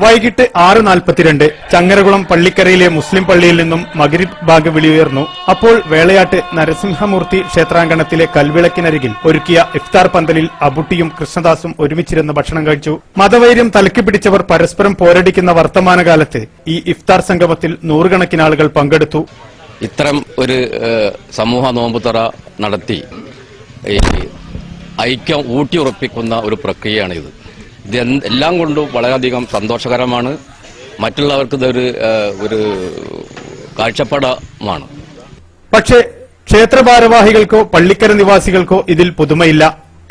വൈകിട്ട് 6:42 ചങ്ങരകുളം പള്ളിക്കരയിലെ മുസ്ലിം പള്ളിയിൽ നിന്നും മഗ്രിബ് ബാങ്ക് വിളിയുയർന്നു. അപ്പോൾ വേളയാട്ട് നരസിംഹമൂർത്തി ക്ഷേത്രാങ്കണത്തിലെ കൽവിളക്കിനരികിൽ ഒരുക്കിയ ഇഫ്താർ പന്തലിൽ അബുട്ടിയും കൃഷ്ണദാസും ഒരുമിച്ചിരുന്ന് ഭക്ഷണം കഴിച്ചു. മതവൈര്യം തലയ്ക്ക് പിടിച്ചവർ പരസ്പരം പോരടിക്കുന്ന വർത്തമാനകാലത്ത് ഈ ഇഫ്താർ സംഗമത്തിൽ നൂറുകണക്കിന് ആളുകൾ പങ്കെടുത്തു. ഇത്തരം ഒരു സമൂഹ നോമ്പുതറ നടത്തി ഐക്യം ഊട്ടിയുറപ്പിക്കുന്ന ഒരു പ്രക്രിയയാണിത്. ഇത് എല്ലാം കൊണ്ടും വളരെയധികം സന്തോഷകരമാണ്. മറ്റുള്ളവർക്ക് ഇതൊരു കാഴ്ചപ്പാടമാണ്. പക്ഷേ ക്ഷേത്ര ഭാരവാഹികൾക്കോ പള്ളിക്കര നിവാസികൾക്കോ ഇതിൽ പുതുമയില്ല.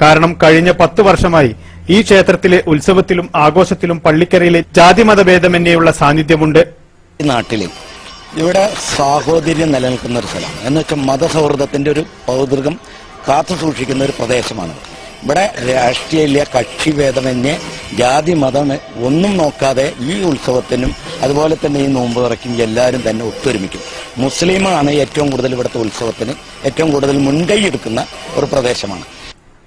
കാരണം കഴിഞ്ഞ 10 വർഷമായി ഈ ക്ഷേത്രത്തിലെ ഉത്സവത്തിലും ആഘോഷത്തിലും പള്ളിക്കരയിലെ ജാതിമതഭേദമന്യേയുള്ള സാന്നിധ്യമുണ്ട്. ഈ നാട്ടിൽ ഇവിടെ സാഹോദര്യം നിലനിൽക്കുന്ന ഒരു സ്ഥലമാണ്. എന്നുവെച്ചാൽ മതസൗഹൃദത്തിന്റെ ഒരു പൗതൃകം കാത്തു സൂക്ഷിക്കുന്ന ഒരു പ്രദേശമാണ്. ഇവിടെ രാഷ്ട്രീയ കക്ഷിഭേദമന്യേ ജാതി മതം ഒന്നും നോക്കാതെ ഈ ഉത്സവത്തിനും അതുപോലെ തന്നെ ഈ നോമ്പ് തുറക്കും എല്ലാവരും തന്നെ ഒത്തൊരുമിക്കും. മുസ്ലിമാണ് ഏറ്റവും കൂടുതൽ ഇവിടുത്തെ ഉത്സവത്തിന് ഏറ്റവും കൂടുതൽ മുൻകൈ എടുക്കുന്ന ഒരു പ്രദേശമാണ്.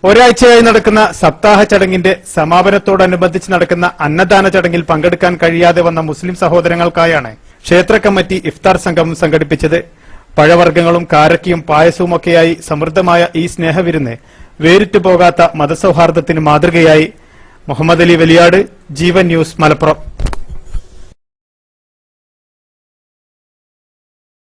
ഒരാഴ്ചയായി നടക്കുന്ന സപ്താഹ ചടങ്ങിന്റെ സമാപനത്തോടനുബന്ധിച്ച് നടക്കുന്ന അന്നദാന ചടങ്ങിൽ പങ്കെടുക്കാൻ കഴിയാതെ വന്ന മുസ്ലിം സഹോദരങ്ങൾക്കായാണ് ക്ഷേത്ര കമ്മിറ്റി ഇഫ്താർ സംഗമം സംഘടിപ്പിച്ചത്. പഴവർഗ്ഗങ്ങളും കാരക്കയും പായസവുമൊക്കെയായി സമൃദ്ധമായ ഈ സ്നേഹവിരുന്ന് വേറിട്ടുപോകാത്ത മതസൗഹാർദ്ദത്തിന് മാതൃകയായി. മുഹമ്മദ് അലി വലിയാട്, ജീവൻ ന്യൂസ്, മലപ്പുറം.